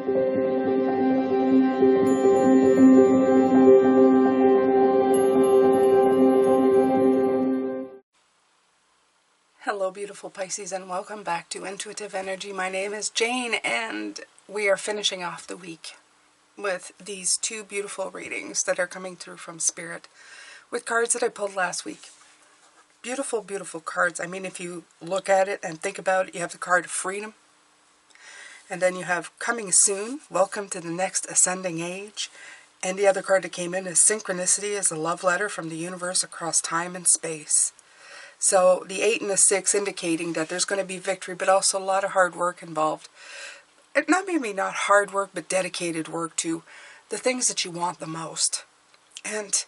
Hello beautiful Pisces, and welcome back to Intuitive Energy. My name is Jane, and we are finishing off the week with these two beautiful readings that are coming through from Spirit with cards that I pulled last week. Beautiful, beautiful cards. I mean, if you look at it and think about it, you have the card of freedom, and then you have coming soon, welcome to the next ascending age, and the other card that came in is synchronicity, is a love letter from the universe across time and space. So the 8 and the 6 indicating that there's going to be victory, but also a lot of hard work involved. Not maybe not hard work, but dedicated work to the things that you want the most. And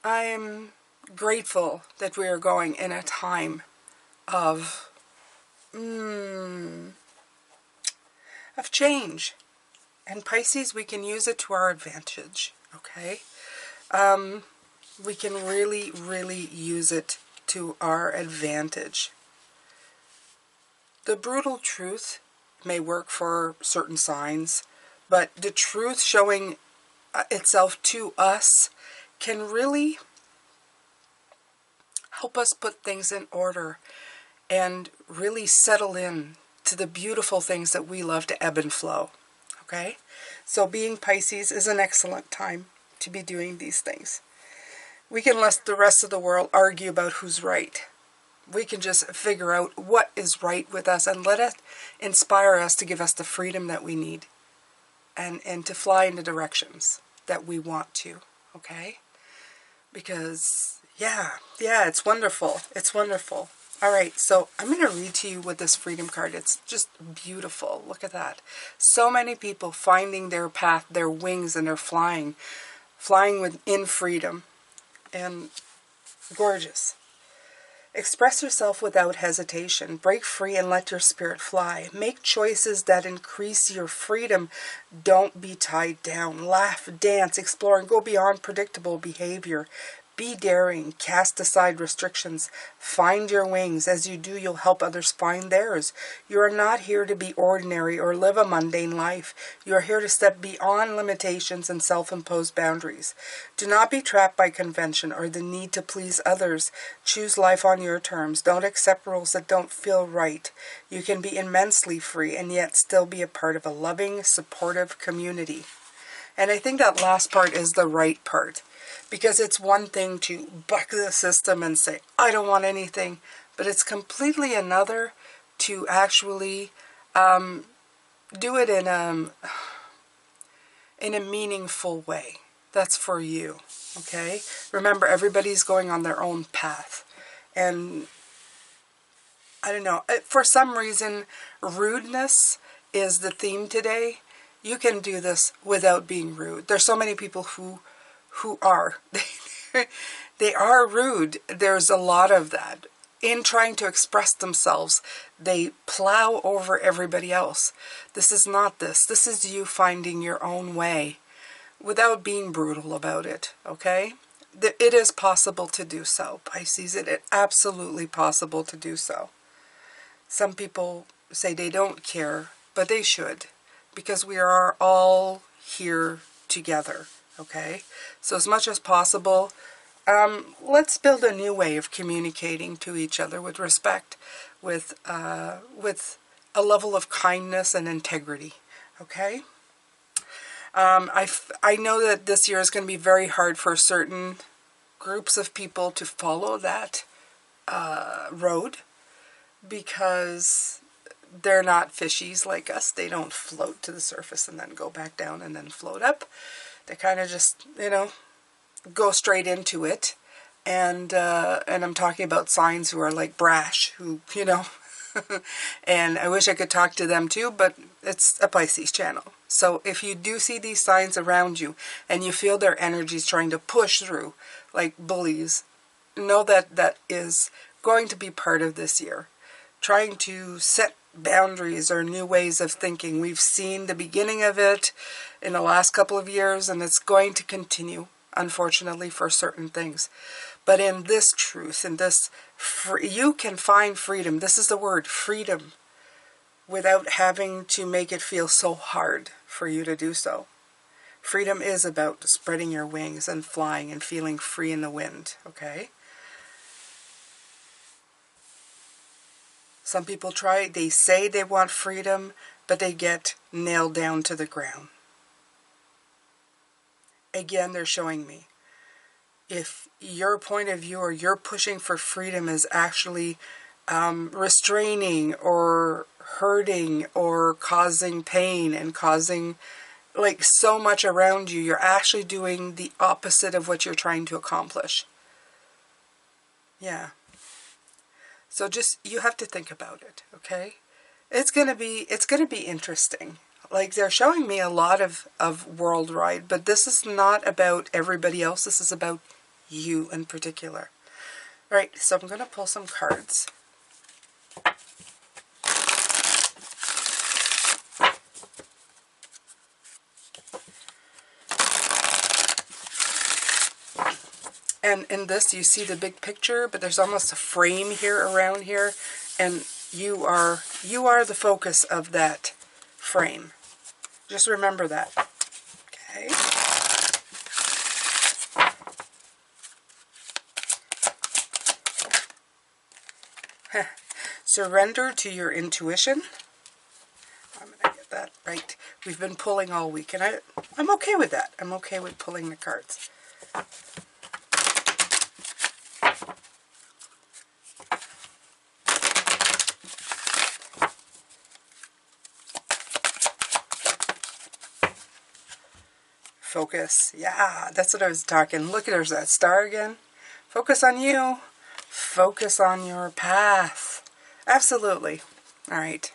I am grateful that we are going in a time of change. And Pisces, we can use it to our advantage, okay? We can really, really use it to our advantage. The brutal truth may work for certain signs, but the truth showing itself to us can really help us put things in order and really settle in to the beautiful things that we love to ebb and flow. Okay? So being Pisces is an excellent time to be doing these things. We can let the rest of the world argue about who's right. We can just figure out what is right with us and let it inspire us to give us the freedom that we need and to fly in the directions that we want to, okay? Because, yeah, it's wonderful. It's wonderful. All right, so I'm going to read to you with this freedom card. It's just beautiful. Look at that. So many people finding their path, their wings, and they're flying within freedom. And gorgeous. Express yourself without hesitation. Break free and let your spirit fly. Make choices that increase your freedom. Don't be tied down. Laugh, dance, explore, and go beyond predictable behavior. Be daring. Cast aside restrictions. Find your wings. As you do, you'll help others find theirs. You are not here to be ordinary or live a mundane life. You are here to step beyond limitations and self-imposed boundaries. Do not be trapped by convention or the need to please others. Choose life on your terms. Don't accept rules that don't feel right. You can be immensely free and yet still be a part of a loving, supportive community. And I think that last part is the right part. Because it's one thing to buck the system and say, I don't want anything. But it's completely another to actually do it in a meaningful way. That's for you, okay? Remember, everybody's going on their own path. And I don't know, for some reason, rudeness is the theme today. You can do this without being rude. There's so many people who are. They are rude. There's a lot of that. In trying to express themselves, they plow over everybody else. This is not this. This is you finding your own way without being brutal about it, okay? It is possible to do so, Pisces. It is absolutely possible to do so. Some people say they don't care, but they should, because we are all here together. Okay, so as much as possible, let's build a new way of communicating to each other with respect, with a level of kindness and integrity. Okay, I know that this year is going to be very hard for certain groups of people to follow that road, because they're not fishies like us. They don't float to the surface and then go back down and then float up. They kind of just, go straight into it. And I'm talking about signs who are like brash, who, and I wish I could talk to them too, but it's a Pisces channel. So if you do see these signs around you and you feel their energies trying to push through like bullies, know that that is going to be part of this year. Trying to set boundaries or new ways of thinking. We've seen the beginning of it in the last couple of years, and it's going to continue, unfortunately, for certain things. But in this truth, in this, you can find freedom. This is the word, freedom. without having to make it feel so hard for you to do so. Freedom is about spreading your wings and flying and feeling free in the wind, okay? Some people try, they say they want freedom, but they get nailed down to the ground. Again, they're showing me, if your point of view or you're pushing for freedom is actually restraining or hurting or causing pain and causing like so much around you, you're actually doing the opposite of what you're trying to accomplish. Yeah. So just, you have to think about it, okay? It's gonna be interesting. Like, they're showing me a lot of worldwide, but this is not about everybody else. This is about you in particular. All right, so I'm gonna pull some cards. And in this, you see the big picture, but there's almost a frame here around here, and you are the focus of that frame. Just remember that. Okay. Surrender to your intuition. I'm going to get that right. We've been pulling all week, and I'm okay with that. I'm okay with pulling the cards. Focus. Yeah, that's what I was talking. Look at there's that star again. Focus on you. Focus on your path. Absolutely. All right.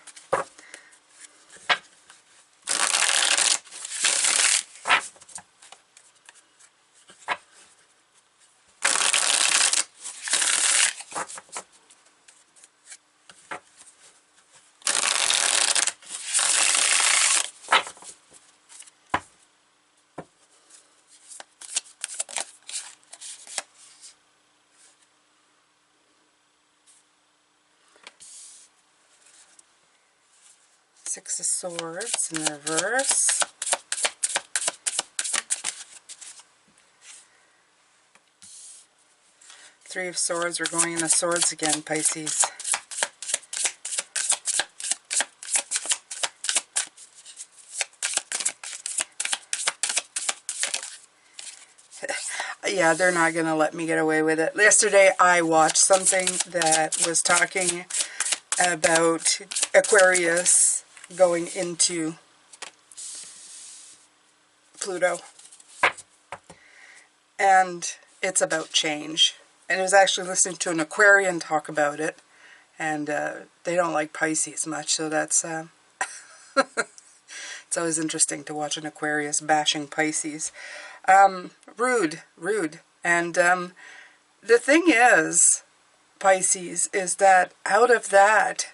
Six of Swords in reverse. Three of Swords. We're going into Swords again, Pisces. Yeah, they're not going to let me get away with it. Yesterday I watched something that was talking about Aquarius going into Pluto. And it's about change. And I was actually listening to an Aquarian talk about it. And they don't like Pisces much, so that's... it's always interesting to watch an Aquarius bashing Pisces. Rude. And the thing is, Pisces, is that out of that,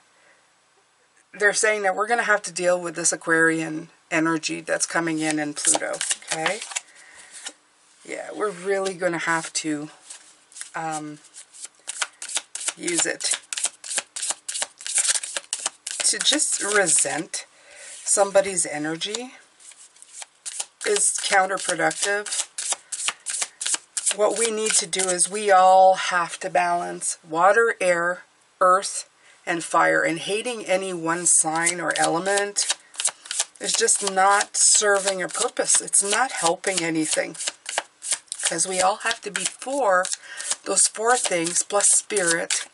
they're saying that we're going to have to deal with this Aquarian energy that's coming in Pluto, okay? Yeah, we're really going to have to use it to just resent somebody's energy is counterproductive. What we need to do is we all have to balance water, air, earth, and fire. And hating any one sign or element is just not serving a purpose. It's not helping anything. Because we all have to be for those four things plus spirit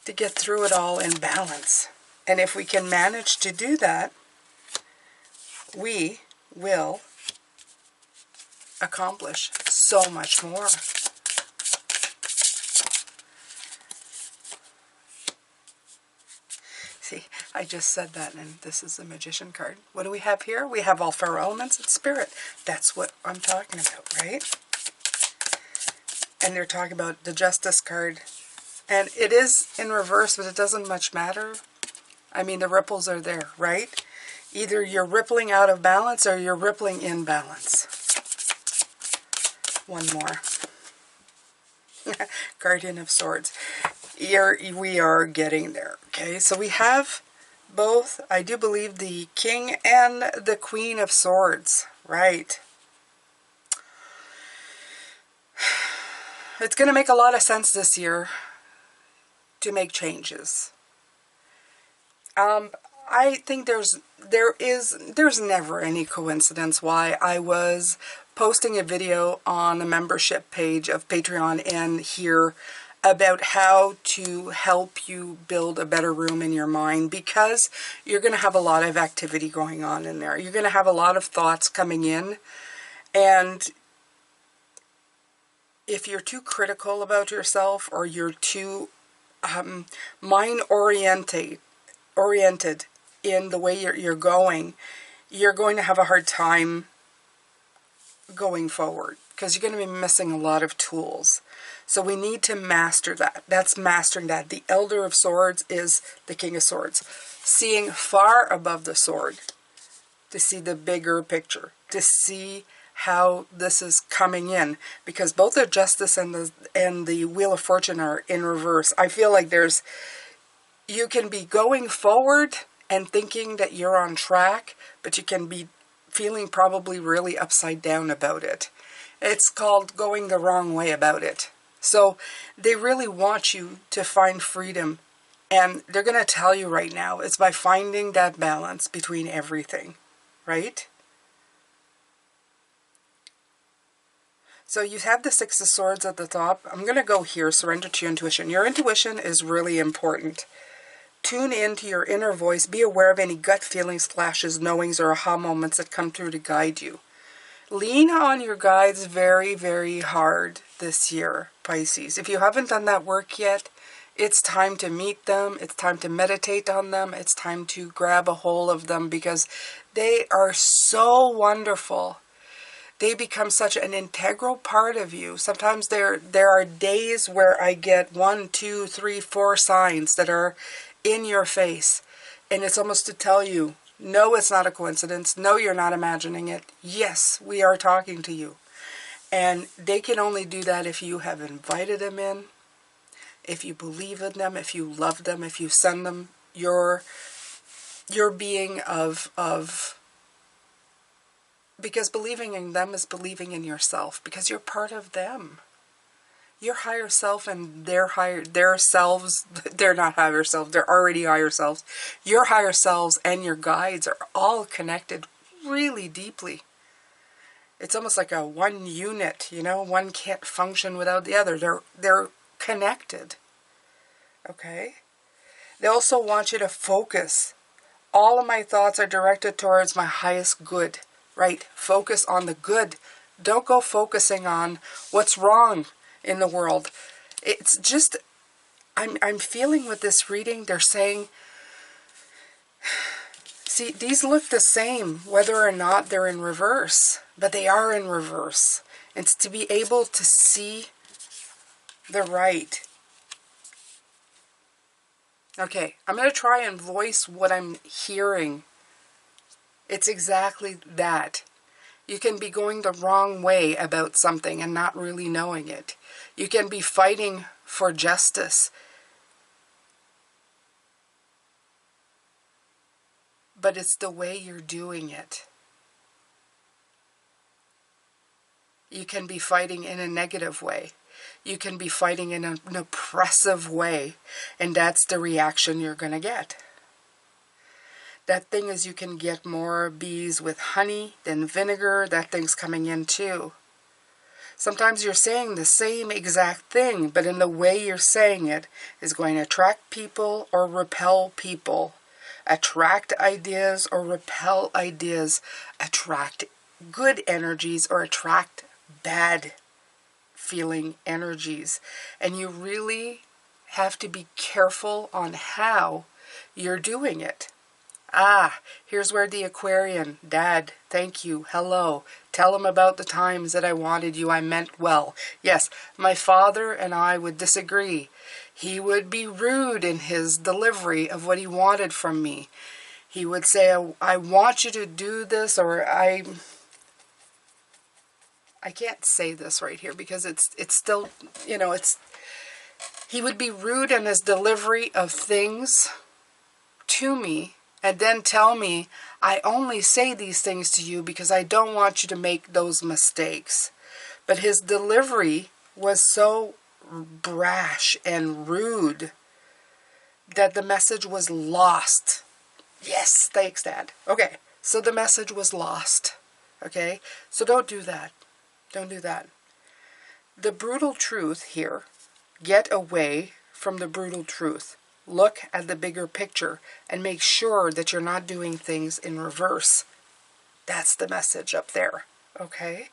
to get through it all in balance. And if we can manage to do that, we will accomplish so much more. See, I just said that, and this is the Magician card. What do we have here? We have all four elements and spirit. That's what I'm talking about, right? And they're talking about the Justice card. And it is in reverse, but it doesn't much matter. I mean, the ripples are there, right? Either you're rippling out of balance or you're rippling in balance. One more. Guardian of Swords. We are getting there, okay? So we have both, I do believe, the King and the Queen of Swords, right? It's going to make a lot of sense this year to make changes. I think there's never any coincidence why I was posting a video on the membership page of Patreon and here about how to help you build a better room in your mind, because you're going to have a lot of activity going on in there. You're going to have a lot of thoughts coming in, and if you're too critical about yourself, or you're too mind-oriented in the way you're going to have a hard time going forward, because you're going to be missing a lot of tools. So we need to master that. That's mastering that. The Elder of Swords is the King of Swords. Seeing far above the sword, to see the bigger picture, to see how this is coming in, because both the Justice and the Wheel of Fortune are in reverse. I feel like you can be going forward and thinking that you're on track, but you can be feeling probably really upside down about it. It's called going the wrong way about it. So they really want you to find freedom, and they're going to tell you right now, it's by finding that balance between everything, right? So you have the Six of Swords at the top. I'm going to go here, surrender to your intuition. Your intuition is really important. Tune into your inner voice. Be aware of any gut feelings, flashes, knowings, or aha moments that come through to guide you. Lean on your guides very, very hard this year, Pisces. If you haven't done that work yet, it's time to meet them. It's time to meditate on them. It's time to grab a hold of them, because they are so wonderful. They become such an integral part of you. Sometimes there are days where I get 1, 2, 3, 4 signs that are in your face. And it's almost to tell you, no, it's not a coincidence. No, you're not imagining it. Yes, we are talking to you. And they can only do that if you have invited them in, if you believe in them, if you love them, if you send them your being of because believing in them is believing in yourself, because you're part of them. Your higher self and their selves, they're not higher selves, they're already higher selves. Your higher selves and your guides are all connected really deeply. It's almost like a one unit, you know, one can't function without the other. They're connected. Okay? They also want you to focus. All of my thoughts are directed towards my highest good, right? Focus on the good. Don't go focusing on what's wrong in the world. It's just, I'm feeling with this reading, they're saying, see, these look the same whether or not they're in reverse, but they are in reverse. It's to be able to see the right. Okay, I'm going to try and voice what I'm hearing. It's exactly that. You can be going the wrong way about something and not really knowing it. You can be fighting for justice, but it's the way you're doing it. You can be fighting in a negative way. You can be fighting in an oppressive way, and that's the reaction you're going to get. That thing is, you can get more bees with honey than vinegar. That thing's coming in too. Sometimes you're saying the same exact thing, but in the way you're saying it is going to attract people or repel people. Attract ideas or repel ideas. Attract good energies or attract bad feeling energies. And you really have to be careful on how you're doing it. Ah, here's where the Aquarian, Dad, thank you, hello, tell him about the times that I wanted you, I meant well. Yes, my father and I would disagree. He would be rude in his delivery of what he wanted from me. He would say, I want you to do this, or I can't say this right here because it's still, you know, he would be rude in his delivery of things to me. and then tell me, I only say these things to you because I don't want you to make those mistakes. But his delivery was so brash and rude that the message was lost. Yes, thanks, Dad. Okay, so the message was lost. Okay, so don't do that. Don't do that. The brutal truth here, get away from the brutal truth. Look at the bigger picture and make sure that you're not doing things in reverse. That's the message up there. Okay?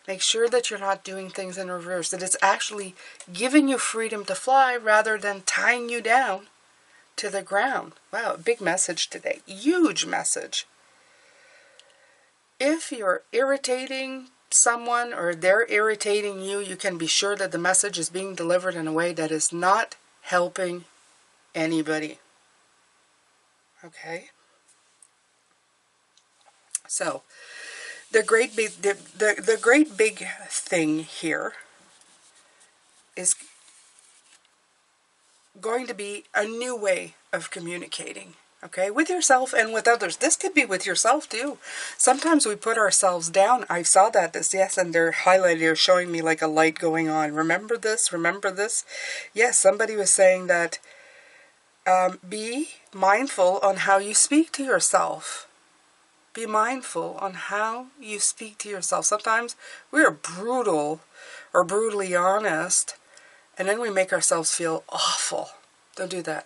Make sure that you're not doing things in reverse, that it's actually giving you freedom to fly rather than tying you down to the ground. Wow, big message today. Huge message. If you're irritating someone or they're irritating you, you can be sure that the message is being delivered in a way that is not helping anybody. Okay? So, the great big thing here is going to be a new way of communicating, okay, with yourself and with others. This could be with yourself too. Sometimes we put ourselves down. I saw that this, yes, and they're highlighted, showing me like a light going on. Remember this, remember this. Yes, somebody was saying that be mindful on how you speak to yourself. Be mindful on how you speak to yourself. Sometimes we are brutal or brutally honest, and then we make ourselves feel awful. Don't do that.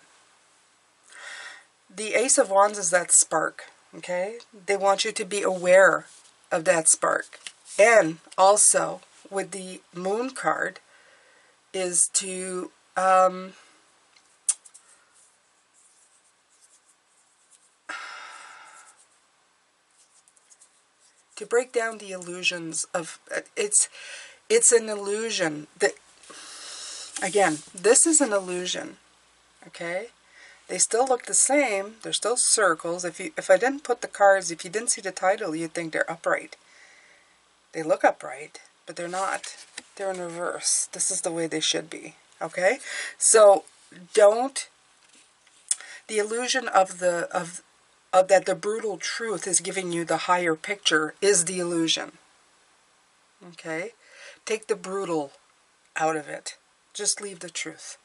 The Ace of Wands is that spark, okay? They want you to be aware of that spark. And also, with the Moon card, is to break down the illusions of, it's an illusion. That, again, this is an illusion, okay? They still look the same. They're still circles. If I didn't put the cards, if you didn't see the title, you'd think they're upright. They look upright, but they're not. They're in reverse. This is the way they should be, okay? So don't, the illusion of that the brutal truth is giving you the higher picture is the illusion, okay? Take the brutal out of it. Just leave the truth,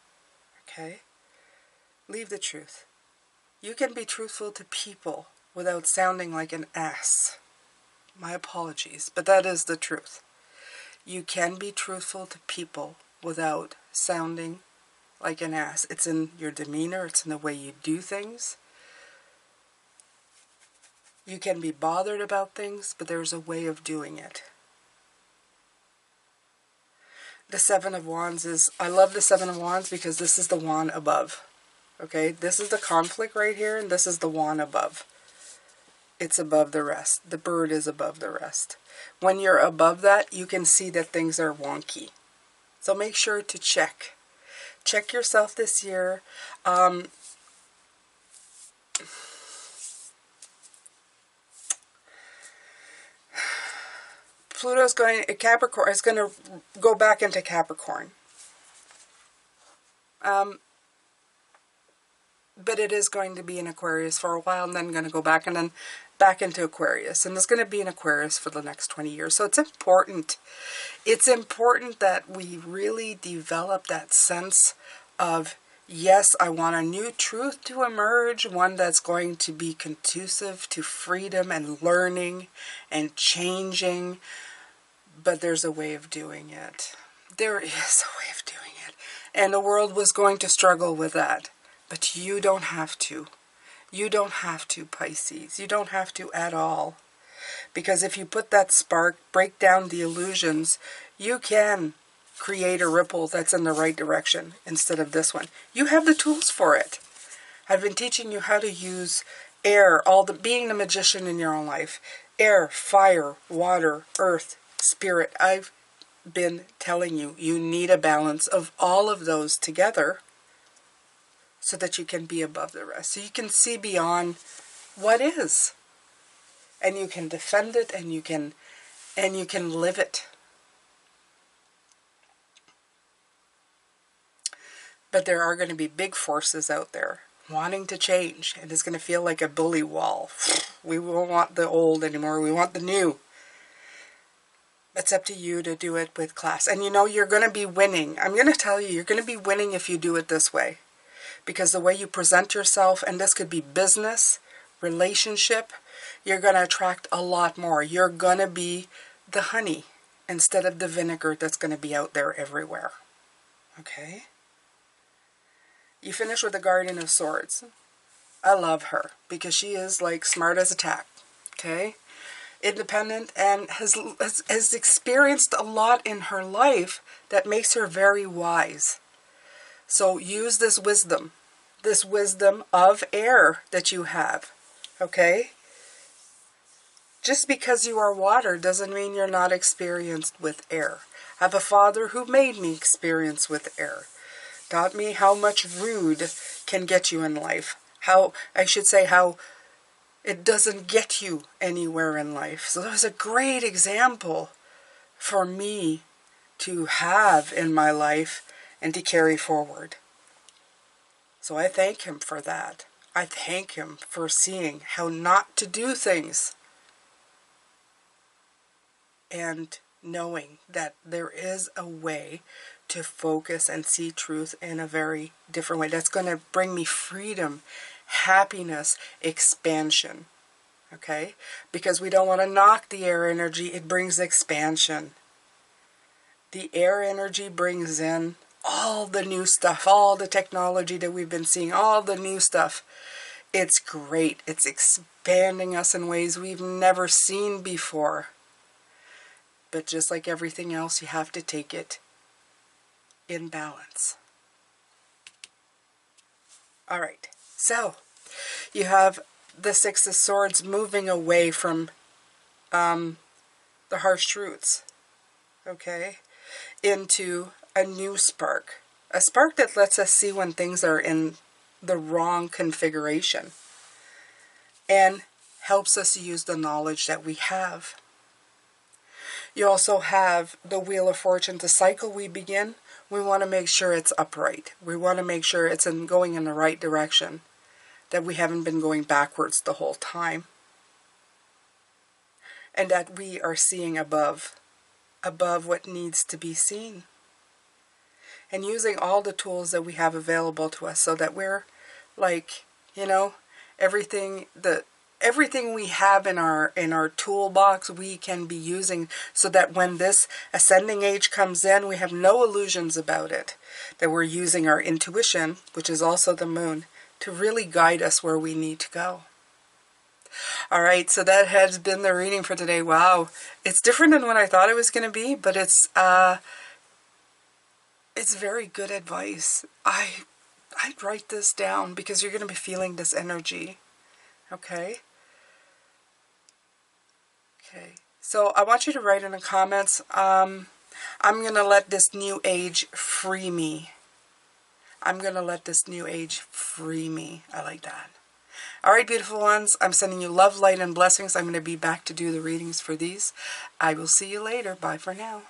okay? Leave the truth. You can be truthful to people without sounding like an ass. My apologies, but that is the truth. You can be truthful to people without sounding like an ass. It's in your demeanor. It's in the way you do things. You can be bothered about things, but there's a way of doing it. The Seven of Wands is, I love the Seven of Wands because this is the wand above. Okay, this is the conflict right here, and this is the wand above. It's above the rest. The bird is above the rest. When you're above that, you can see that things are wonky. So make sure to check. Check yourself this year. Pluto's going, Capricorn is going to go back into Capricorn. But it is going to be in Aquarius for a while, and then going to go back and then back into Aquarius. And it's going to be in Aquarius for the next 20 years. So it's important. It's important that we really develop that sense of, yes, I want a new truth to emerge, one that's going to be conducive to freedom and learning and changing. But there's a way of doing it. There is a way of doing it. And the world was going to struggle with that. But you don't have to. You don't have to, Pisces. You don't have to at all. Because if you put that spark, break down the illusions, you can create a ripple that's in the right direction instead of this one. You have the tools for it. I've been teaching you how to use air, being the magician in your own life. Air, fire, water, earth, spirit. I've been telling you, you need a balance of all of those together so that you can be above the rest. So you can see beyond what is. And you can defend it, and you can live it. But there are going to be big forces out there. wanting to change, and it's going to feel like a bully wall. We won't want the old anymore. We want the new. It's up to you to do it with class. And you know, you're going to be winning. I'm going to tell you, you're going to be winning if you do it this way. Because the way you present yourself, and this could be business, relationship, you're going to attract a lot more. You're going to be the honey instead of the vinegar that's going to be out there everywhere. Okay? You finish with the Guardian of Swords. I love her because she is like smart as a tack. Okay? Independent, and has experienced a lot in her life that makes her very wise. So use this wisdom of air that you have. Okay? Just because you are water doesn't mean you're not experienced with air. I have a father who made me experience with air. Taught me how much rude can get you in life. How it doesn't get you anywhere in life. So that was a great example for me to have in my life and to carry forward. So I thank him for that. I thank him for seeing how not to do things. And knowing that there is a way to focus and see truth in a very different way. That's going to bring me freedom, happiness, expansion. Okay? Because we don't want to knock the air energy. It brings expansion. The air energy brings in all the new stuff, all the technology that we've been seeing, all the new stuff. It's great. It's expanding us in ways we've never seen before. But just like everything else, you have to take it in balance. All right. So, you have the Six of Swords moving away from the harsh truths. Okay? Into a new spark. A spark that lets us see when things are in the wrong configuration. And helps us use the knowledge that we have. You also have the Wheel of Fortune, the cycle we begin. We want to make sure it's upright. We want to make sure it's going in the right direction. That we haven't been going backwards the whole time. And that we are seeing above what needs to be seen. And using all the tools that we have available to us so that we're like, you know, everything we have in our toolbox we can be using so that when this ascending age comes in, we have no illusions about it. That we're using our intuition, which is also the moon, to really guide us where we need to go. All right, so that has been the reading for today. Wow, it's different than what I thought it was going to be, but it's very good advice. I'd write this down because you're going to be feeling this energy. Okay? Okay, so I want you to write in the comments, I'm going to let this new age free me. I'm going to let this new age free me. I like that. All right, beautiful ones, I'm sending you love, light, and blessings. I'm going to be back to do the readings for these. I will see you later. Bye for now.